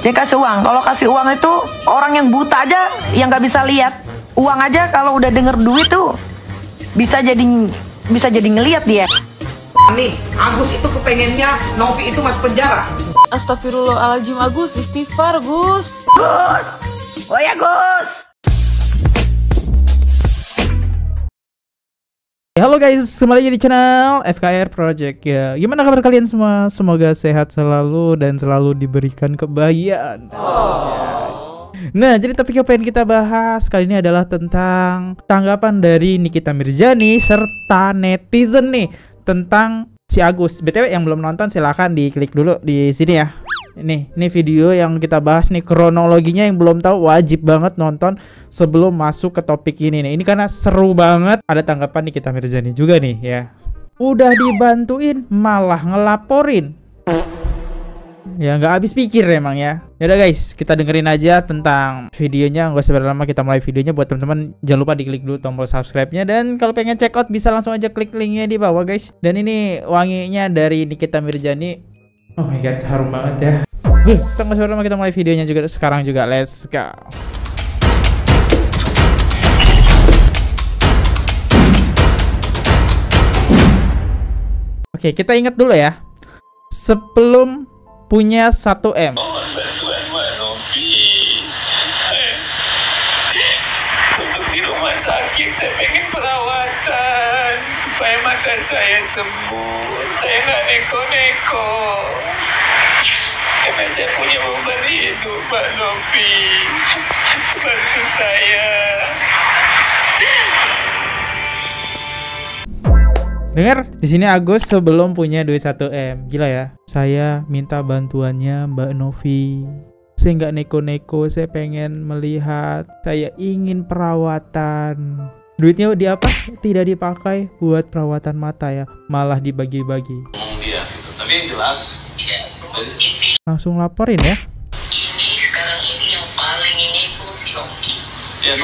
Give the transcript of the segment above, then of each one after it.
Jangan kasih uang. Kalau kasih uang itu orang yang buta aja yang nggak bisa lihat. Uang aja kalau udah denger duit tuh bisa jadi ngelihat dia. Nih, Agus itu kepengennya Novi itu masuk penjara. Astagfirullahaladzim, Agus, istighfar, Gus. Gus, oh ya Gus. Halo guys, kembali lagi di channel FKR Project ya. Gimana kabar kalian semua? Semoga sehat selalu dan selalu diberikan kebahagiaan. Nah, jadi topik yang pengen kita bahas kali ini adalah tentang tanggapan dari Nikita Mirzani serta netizen nih tentang si Agus. BTW yang belum nonton silahkan diklik dulu di sini ya. Ini video yang kita bahas nih, kronologinya yang belum tahu wajib banget nonton sebelum masuk ke topik ini nih. Ini karena seru banget. Ada tanggapan Nikita Mirzani juga nih ya. Udah dibantuin malah ngelaporin. Ya nggak habis pikir emang ya. Yaudah guys, kita dengerin aja tentang videonya. Nggak usah berlama, kita mulai videonya. Buat teman-teman jangan lupa diklik dulu tombol subscribe-nya. Dan kalau pengen check out bisa langsung aja klik linknya di bawah guys. Dan ini wanginya dari Nikita Mirzani. Oh my god, harum banget ya. Kita nggak usah berlama, kita mulai videonya juga sekarang juga. Let's go. Oke, kita ingat dulu ya. Sebelum punya 1M. Untuk di rumah sakit saya pengen perawatan supaya mata saya sembuh. Saya nggak neko-neko karena saya punya beban hidup, Mbak Novi. Bantu saya. Dengar, di sini Agus sebelum punya duit 1M. Gila ya. Saya minta bantuannya Mbak Novi. Saya nggak neko-neko, saya pengen melihat. Saya ingin perawatan. Duitnya di apa? Tidak dipakai buat perawatan mata ya. Malah dibagi-bagi. Dia gitu. Tapi yang jelas Langsung laporin ya. Ini sekarang ini yang paling ini tuh si Novi. ya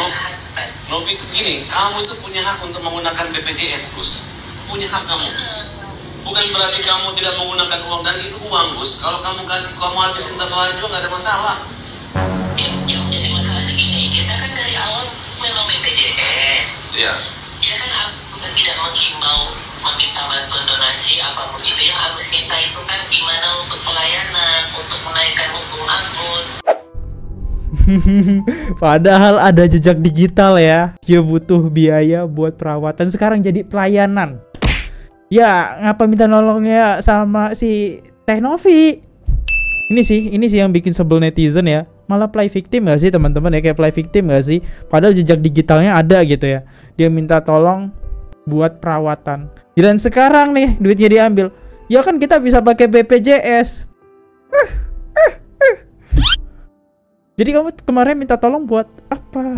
Novi itu gini, kamu itu punya hak untuk menggunakan BPJS, Gus. Punya hak kamu. Bukan berarti kamu tidak menggunakan uang, dan itu uang, Gus. Kalau kamu kasih, kamu habisin 1 hari juga nggak ada masalah. Yang jadi masalahnya gini, kita kan dari awal memang BPJS. Iya. Ya kan Agus juga tidak menghimbau meminta bantuan donasi apapun itu. Yang Agus minta itu kan gimana untuk pelayanan, untuk menaikkan hukum Agus. Padahal ada jejak digital ya. Dia butuh biaya buat perawatan, sekarang jadi pelayanan. Ya, ngapa minta nolongnya sama si Teh Novi? Ini sih yang bikin sebel netizen ya. Malah play victim gak sih teman-teman ya? Kayak play victim gak sih? Padahal jejak digitalnya ada gitu ya. Dia minta tolong buat perawatan. Dan sekarang nih duitnya diambil. Ya kan kita bisa pakai BPJS. Jadi kamu kemarin minta tolong buat apa?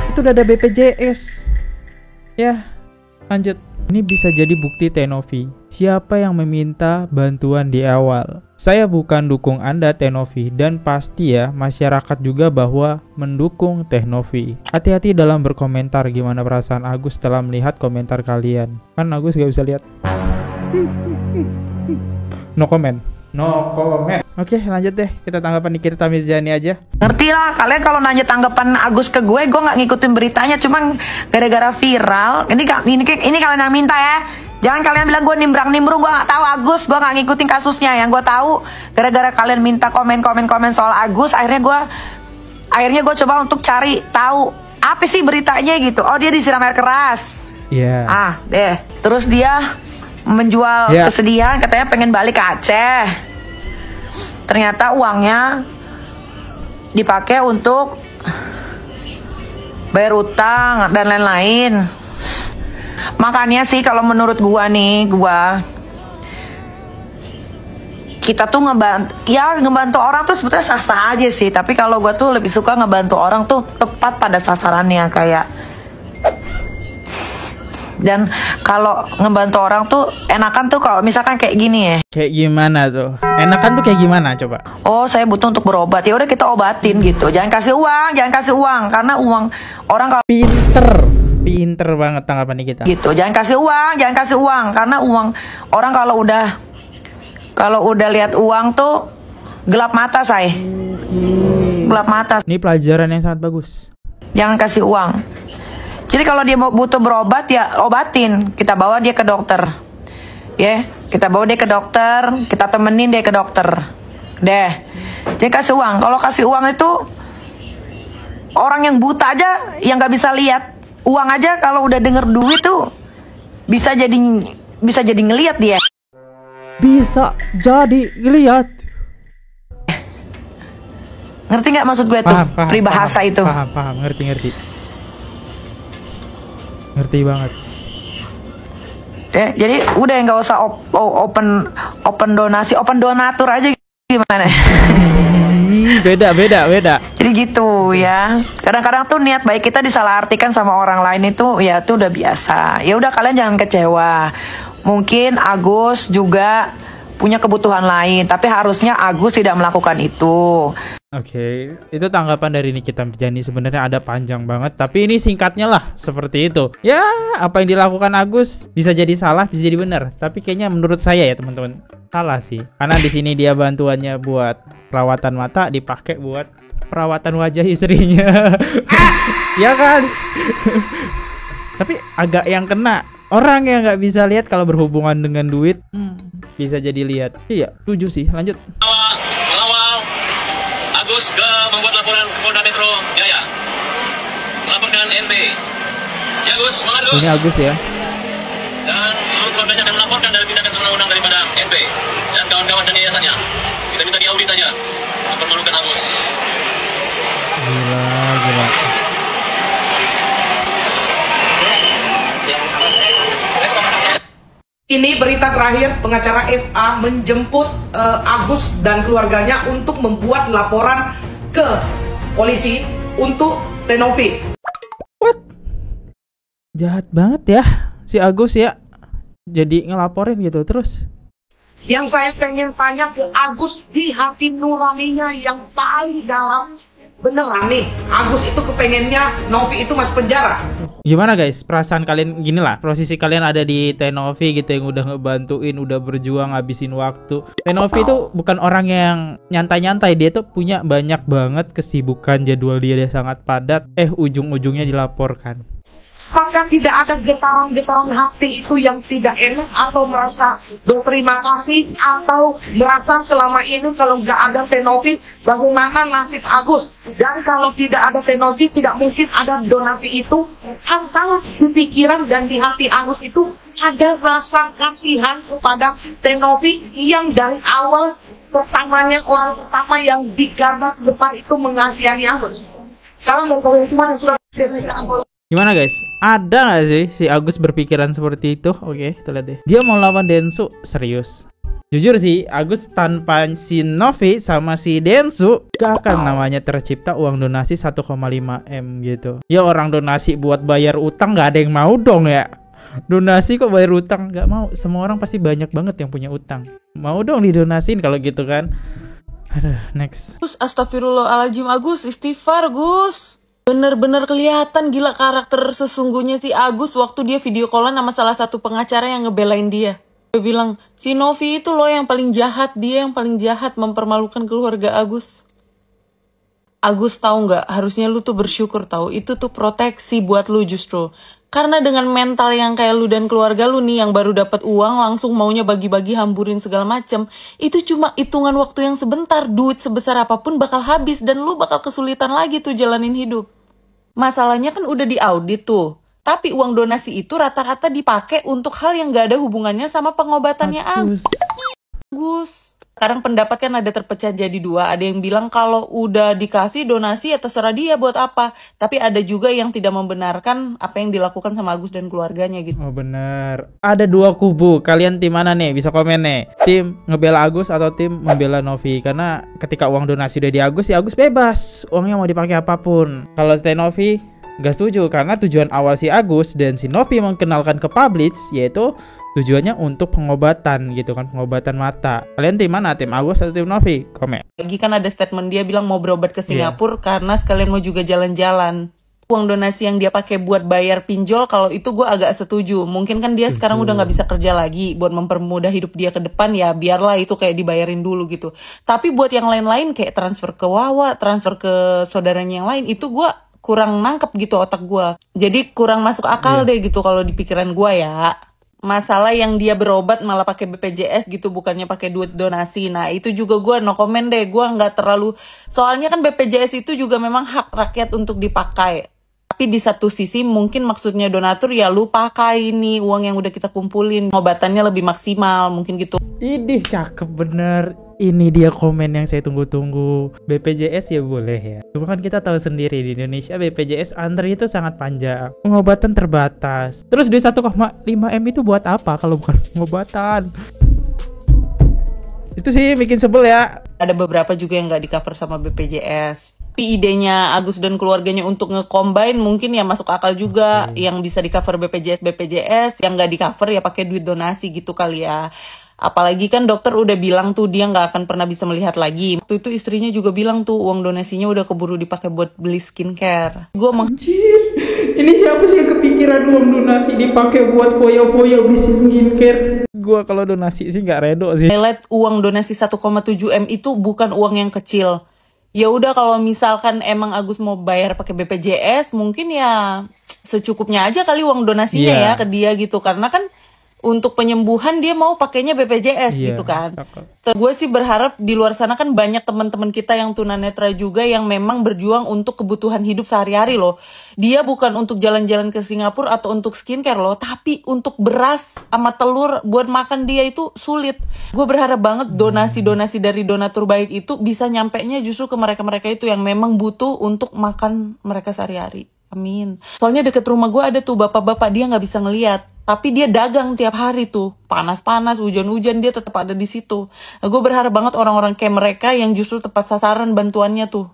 Itu udah ada BPJS. Ya, lanjut. Ini bisa jadi bukti Teh Novi. Siapa yang meminta bantuan di awal? Saya bukan dukung Anda Teh Novi, dan pasti ya masyarakat juga bahwa mendukung Teh Novi. Hati-hati dalam berkomentar. Gimana perasaan Agus setelah melihat komentar kalian? Kan Agus gak bisa lihat. No comment. No comment. Oke, lanjut deh. Kita tanggapan Nikita Mirzani aja. Ngerti lah, kalian kalau nanya tanggapan Agus ke gue nggak ngikutin beritanya, cuma gara-gara viral. Ini kalian yang minta ya. Jangan kalian bilang gue nimbrung, gue nggak tahu Agus, gue nggak ngikutin kasusnya. Yang gue tahu gara-gara kalian minta komen soal Agus, akhirnya gue coba untuk cari tahu apa sih beritanya gitu. Oh, dia disiram air keras. Iya. Ah, deh. Terus dia menjual kesedihan, katanya pengen balik ke Aceh. Ternyata uangnya dipakai untuk bayar utang dan lain-lain. Makanya sih kalau menurut gua nih, kita tuh ngebantu orang tuh sebetulnya sah-sah aja sih. Tapi kalau gua tuh lebih suka ngebantu orang tuh tepat pada sasarannya, kayak. Dan kalau ngebantu orang tuh enakan tuh kalau misalkan kayak gini ya. Kayak gimana tuh? Enakan tuh kayak gimana coba? Oh, saya butuh untuk berobat. Ya udah kita obatin gitu. Jangan kasih uang karena uang orang kalau pinter banget tanggapan kita. Gitu. Jangan kasih uang karena uang orang kalau udah lihat uang tuh Gelap mata, say. Gelap mata. Ini pelajaran yang sangat bagus. Jangan kasih uang. Jadi kalau dia mau butuh berobat ya obatin. Kita bawa dia ke dokter. Ya, kita bawa dia ke dokter, kita temenin dia ke dokter. Deh. Dia kasih uang. Kalau kasih uang itu orang yang buta aja yang nggak bisa lihat. Uang aja kalau udah denger duit tuh bisa jadi ngelihat dia. Bisa jadi ngelihat. Ngerti nggak maksud gue tuh? Peribahasa itu. Paham, ngerti. Ngerti banget. Jadi udah nggak usah open donasi, open donatur aja gimana? Beda. Jadi gitu ya. Kadang-kadang tuh niat baik kita disalahartikan sama orang lain itu ya tuh udah biasa. Ya udah kalian jangan kecewa. Mungkin Agus juga punya kebutuhan lain, tapi harusnya Agus tidak melakukan itu. Oke, itu tanggapan dari Nikita Mirjani. Sebenarnya ada panjang banget, tapi ini singkatnya lah seperti itu. Ya, apa yang dilakukan Agus bisa jadi salah, bisa jadi benar. Tapi kayaknya menurut saya ya teman-teman, salah sih. Karena di sini dia bantuannya buat perawatan mata dipakai buat perawatan wajah istrinya. Ya kan? Tapi agak yang kena orang yang nggak bisa lihat kalau berhubungan dengan duit, bisa jadi lihat. Iya, setuju sih. Lanjut. Agus membuat laporan ke Polda Metro Jaya. Melaporkan NP. Ya Gus, semangat Gus. Ini Agus ya. Dan seluruh keluarganya akan melaporkan dari tindakan semena-mena daripada NP dan kawan-kawan dan yayasannya. Kita minta diaudit aja. Mempermalukan Agus. Gila. Ini berita terakhir, pengacara FA menjemput Agus dan keluarganya untuk membuat laporan ke polisi untuk Tenovi. What? Jahat banget ya si Agus ya. Jadi ngelaporin gitu terus. Yang saya pengen tanya ke Agus, di hati nuraninya yang paling dalam, beneran Nih, Agus itu kepengennya Novi itu masuk penjara. Gimana guys, perasaan kalian gini lah, posisi kalian ada di Tenovi gitu yang udah ngebantuin, udah berjuang ngabisin waktu. Tenovi itu bukan orang yang nyantai-nyantai, dia tuh punya banyak banget kesibukan, jadwal dia sangat padat. Ujung-ujungnya dilaporkan. Maka tidak ada getaran-getaran hati itu yang tidak enak, atau merasa berterima kasih, atau merasa selama ini kalau nggak ada Tenovi, bagaimana nasib Agus. Dan kalau tidak ada Tenovi, tidak mungkin ada donasi itu. Antara di pikiran dan di hati Agus itu ada rasa kasihan kepada Tenovi yang dari awal pertamanya orang pertama yang di garda depan itu mengasihani Agus. Sekarang bagaimana sudah Gimana guys? Ada nggak sih si Agus berpikiran seperti itu? Oke, kita lihat deh. Dia mau lawan Densu, serius. Jujur sih, Agus tanpa si Novi sama si Densu gak akan namanya tercipta uang donasi 1,5 M gitu. Ya orang donasi buat bayar utang gak ada yang mau dong ya. Donasi kok bayar utang, gak mau. Semua orang pasti banyak banget yang punya utang. Mau dong didonasin kalau gitu kan. Aduh, next. Gus, astagfirullahaladzim Agus, istighfar Gus. Bener-bener kelihatan gila karakter sesungguhnya si Agus waktu dia video callan sama salah satu pengacara yang ngebelain dia. Dia bilang, si Novi itu loh yang paling jahat, dia yang paling jahat mempermalukan keluarga Agus. Agus tahu nggak, harusnya lu tuh bersyukur tahu, itu tuh proteksi buat lu justru. Karena dengan mental yang kayak lu dan keluarga lu nih yang baru dapat uang langsung maunya bagi-bagi hamburin segala macem, itu cuma hitungan waktu yang sebentar, duit sebesar apapun bakal habis dan lu bakal kesulitan lagi tuh jalanin hidup. Masalahnya kan udah diaudit tuh, tapi uang donasi itu rata-rata dipakai untuk hal yang gak ada hubungannya sama pengobatannya Agus. Sekarang pendapat kan ada terpecah jadi dua. Ada yang bilang kalau udah dikasih donasi ya terserah dia buat apa. Tapi ada juga yang tidak membenarkan apa yang dilakukan sama Agus dan keluarganya gitu. Oh bener. Ada dua kubu. Kalian tim mana nih? Bisa komen nih. Tim ngebela Agus atau tim membela Novi. Karena ketika uang donasi udah di Agus, ya Agus bebas. Uangnya mau dipakai apapun. Kalau Novi gak setuju. Karena tujuan awal si Agus dan si Novi mengenalkan ke publik yaitu tujuannya untuk pengobatan gitu kan, pengobatan mata. Kalian tim mana? Tim Agus atau tim Novi? Komen. Lagi kan ada statement dia bilang mau berobat ke Singapura karena sekalian mau juga jalan-jalan. Uang donasi yang dia pakai buat bayar pinjol, kalau itu gue agak setuju. Mungkin kan dia sekarang udah nggak bisa kerja lagi, buat mempermudah hidup dia ke depan, ya biarlah itu kayak dibayarin dulu gitu. Tapi buat yang lain-lain kayak transfer ke Wawa, transfer ke saudaranya yang lain, itu gue kurang nangkep gitu otak gue. Jadi kurang masuk akal deh gitu kalau di pikiran gue ya. Masalah yang dia berobat malah pakai BPJS gitu, bukannya pakai duit donasi. Nah itu juga gue no comment deh, gue nggak terlalu. Soalnya kan BPJS itu juga memang hak rakyat untuk dipakai. Tapi di satu sisi mungkin maksudnya donatur ya lu pakai nih uang yang udah kita kumpulin, obatannya lebih maksimal mungkin gitu. Idih cakep bener. Ini dia komen yang saya tunggu-tunggu. BPJS ya boleh ya. Cuma kan kita tahu sendiri di Indonesia BPJS antri itu sangat panjang. Pengobatan terbatas. Terus duit 1,5 M itu buat apa kalau bukan pengobatan? Itu sih bikin sebel ya. Ada beberapa juga yang nggak di cover sama BPJS. Tapi idenya Agus dan keluarganya untuk nge-combine mungkin ya masuk akal juga. Yang bisa di cover BPJS, yang nggak di cover ya pakai duit donasi gitu kali ya. Apalagi kan dokter udah bilang tuh dia nggak akan pernah bisa melihat lagi. Waktu itu istrinya juga bilang tuh uang donasinya udah keburu dipakai buat beli skincare. Anjir, ini siapa sih yang kepikiran uang donasi dipakai buat foya-foya bisnis skincare? Gua kalau donasi sih nggak redo sih. Highlight uang donasi 1,7 M itu bukan uang yang kecil. Ya udah kalau misalkan emang Agus mau bayar pakai BPJS, mungkin ya secukupnya aja kali uang donasinya ya ke dia gitu. Karena kan untuk penyembuhan dia mau pakainya BPJS gitu kan. Gue sih berharap di luar sana kan banyak teman-teman kita yang tunanetra juga yang memang berjuang untuk kebutuhan hidup sehari-hari loh. Dia bukan untuk jalan-jalan ke Singapura atau untuk skincare loh, tapi untuk beras sama telur buat makan dia itu sulit. Gue berharap banget donasi-donasi dari donatur baik itu bisa nyampenya justru ke mereka-mereka itu yang memang butuh untuk makan mereka sehari-hari. Amin. Soalnya deket rumah gue ada tuh bapak-bapak, dia nggak bisa ngelihat, tapi dia dagang tiap hari tuh, panas-panas, hujan-hujan dia tetap ada di situ. Nah, gue berharap banget orang-orang kayak mereka yang justru tepat sasaran bantuannya tuh.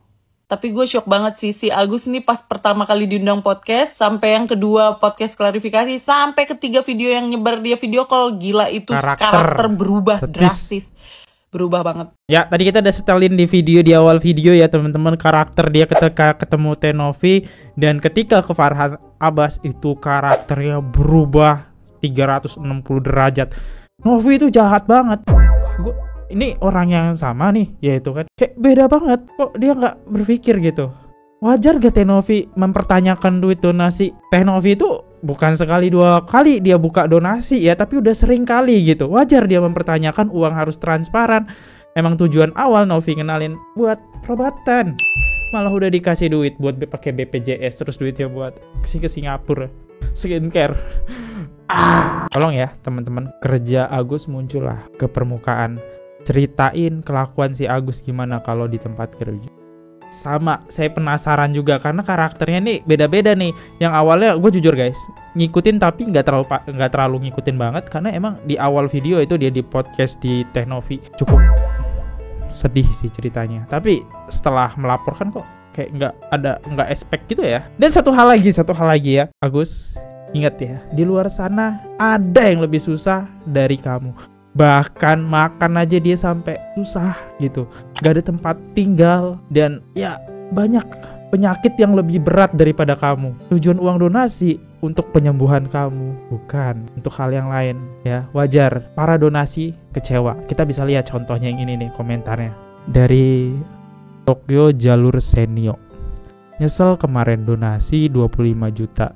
Tapi gue shock banget sih si Agus ini pas pertama kali diundang podcast, sampai yang kedua podcast klarifikasi, sampai ketiga video yang nyebar dia video call, gila itu karakter berubah drastis. Berubah banget. Ya, tadi kita udah setelin di video, di awal video ya teman-teman, karakter dia ketika ketemu Tenovi dan ketika ke Farhan Abbas itu karakternya berubah 360 derajat. Novi itu jahat banget. Ini orang yang sama nih, yaitu kan kayak beda banget. Kok dia nggak berpikir gitu? Wajar gak Tenovi mempertanyakan duit donasi? Tenovi itu bukan sekali dua kali dia buka donasi ya, tapi udah sering kali gitu. Wajar dia mempertanyakan, uang harus transparan. Emang tujuan awal Novi kenalin buat perobatan, malah udah dikasih duit buat pakai BPJS, terus duitnya buat ke Singapura skincare. Tolong ya teman-teman, kerja Agus muncullah ke permukaan. Ceritain kelakuan si Agus gimana kalau di tempat kerja. Sama, saya penasaran juga karena karakternya nih beda-beda nih. Yang awalnya gue jujur guys, ngikutin tapi nggak terlalu ngikutin banget karena emang di awal video itu dia di podcast di Tenovi cukup sedih sih ceritanya. Tapi setelah melaporkan kok kayak nggak expect gitu ya. Dan satu hal lagi ya, Agus, ingat ya, di luar sana ada yang lebih susah dari kamu. Bahkan makan aja dia sampai susah gitu, gak ada tempat tinggal, dan ya banyak penyakit yang lebih berat daripada kamu. Tujuan uang donasi untuk penyembuhan kamu, bukan untuk hal yang lain ya. Wajar para donasi kecewa. Kita bisa lihat contohnya yang ini nih, komentarnya dari Tokyo Jalur Senio. Nyesel kemarin donasi 25 juta.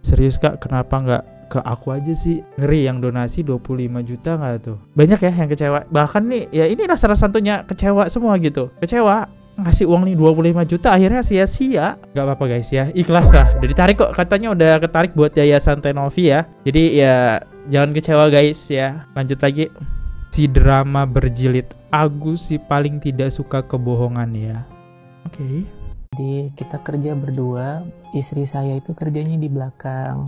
Serius kak, kenapa nggak ke aku aja sih? Ngeri yang donasi 25 juta nggak tuh? Banyak ya yang kecewa. Bahkan nih ya ini salah satunya kecewa semua gitu. Kecewa ngasih uang nih 25 juta akhirnya sia-sia. Gak apa-apa guys ya, ikhlas lah. Udah ditarik kok, katanya udah ketarik buat Yayasan Tenovi ya. Jadi ya jangan kecewa guys ya. Lanjut lagi. Si drama berjilid, Agus si paling tidak suka kebohongan ya. Oke. Jadi kita kerja berdua, istri saya itu kerjanya di belakang.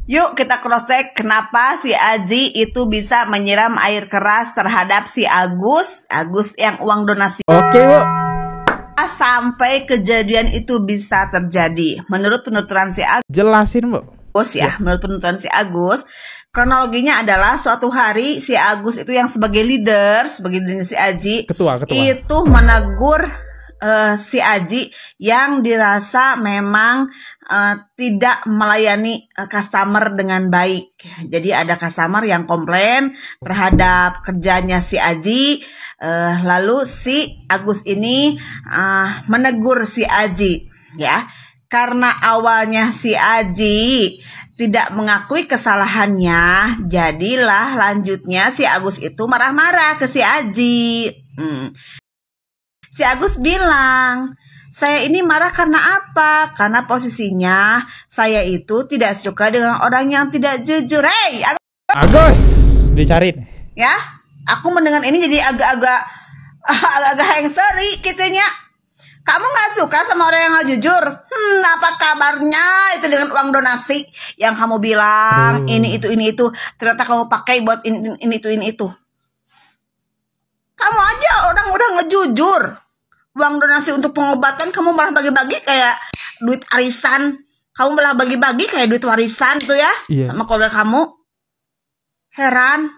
Yuk kita cross check kenapa si Aji itu bisa menyiram air keras terhadap si Agus yang uang donasi. Oke, Bu. Sampai kejadian itu bisa terjadi. Menurut penuturan si Agus. Jelasin, Bu. Menurut penuturan si Agus, kronologinya adalah suatu hari si Agus itu yang sebagai leader si Aji, ketua. itu menegur si Aji yang dirasa memang tidak melayani customer dengan baik. Jadi ada customer yang komplain terhadap kerjanya si Aji, lalu si Agus ini menegur si Aji, ya. Karena awalnya si Aji tidak mengakui kesalahannya, jadilah lanjutnya si Agus itu marah-marah ke si Aji. Si Agus bilang, saya ini marah karena apa? Karena posisinya saya itu tidak suka dengan orang yang tidak jujur. Hey, Agus, dicariin. Ya, aku mendengar ini jadi agak-agak hengsery gitunya. Kamu gak suka sama orang yang gak jujur? Apa kabarnya itu dengan uang donasi yang kamu bilang ini itu ternyata kamu pakai buat ini itu. Kamu aja orang udah ngejujur. Uang donasi untuk pengobatan kamu malah bagi-bagi kayak duit arisan. Kamu malah bagi-bagi kayak duit warisan tuh ya, sama keluarga kamu. Heran.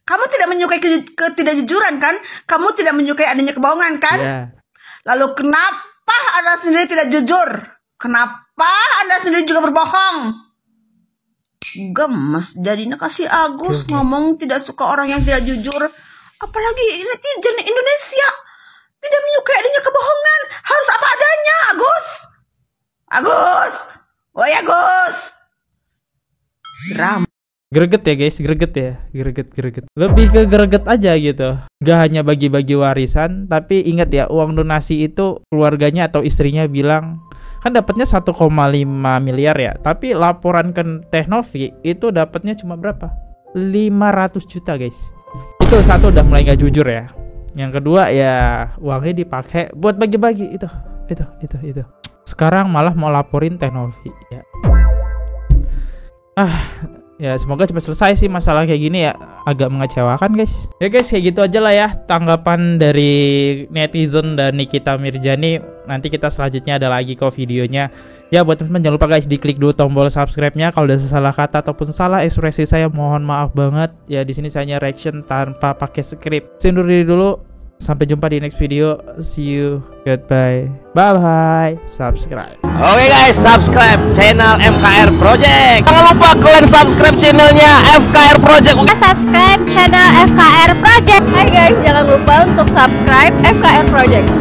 Kamu tidak menyukai ketidakjujuran kan? Kamu tidak menyukai adanya kebohongan kan? Lalu kenapa Anda sendiri tidak jujur? Kenapa Anda sendiri juga berbohong? Gemes jadinya kasih Agus ngomong tidak suka orang yang tidak jujur. Apalagi netizen Indonesia tidak menyukai adanya kebohongan. Harus apa adanya, Agus. Agus. Woi Agus. Drama. Greget ya guys, greget ya, greget. Lebih ke greget aja gitu. Gak hanya bagi-bagi warisan, tapi ingat ya, uang donasi itu keluarganya atau istrinya bilang kan dapatnya 1,5 miliar ya, tapi laporan ke Teknovi itu dapatnya cuma berapa? 500 juta guys. Itu satu udah mulai gak jujur ya. Yang kedua ya uangnya dipakai buat bagi-bagi itu. Sekarang malah mau laporin Teknovi ya. Ya semoga cepat selesai sih masalah kayak gini ya, agak mengecewakan guys. Ya guys kayak gitu aja lah ya tanggapan dari netizen dan Nikita Mirjani. Nanti kita selanjutnya ada lagi kok videonya. Ya buat teman-teman jangan lupa guys diklik dulu tombol subscribe-nya. Kalau ada salah kata ataupun salah ekspresi saya mohon maaf banget. Ya di sini saya reaction tanpa pakai script. Saya undur diri dulu. Sampai jumpa di next video. See you. Goodbye. Bye-bye. Subscribe. Oke guys, subscribe channel FKR Project. Jangan lupa kalian subscribe channelnya FKR Project. Subscribe channel FKR Project. Hai guys, jangan lupa untuk subscribe FKR Project.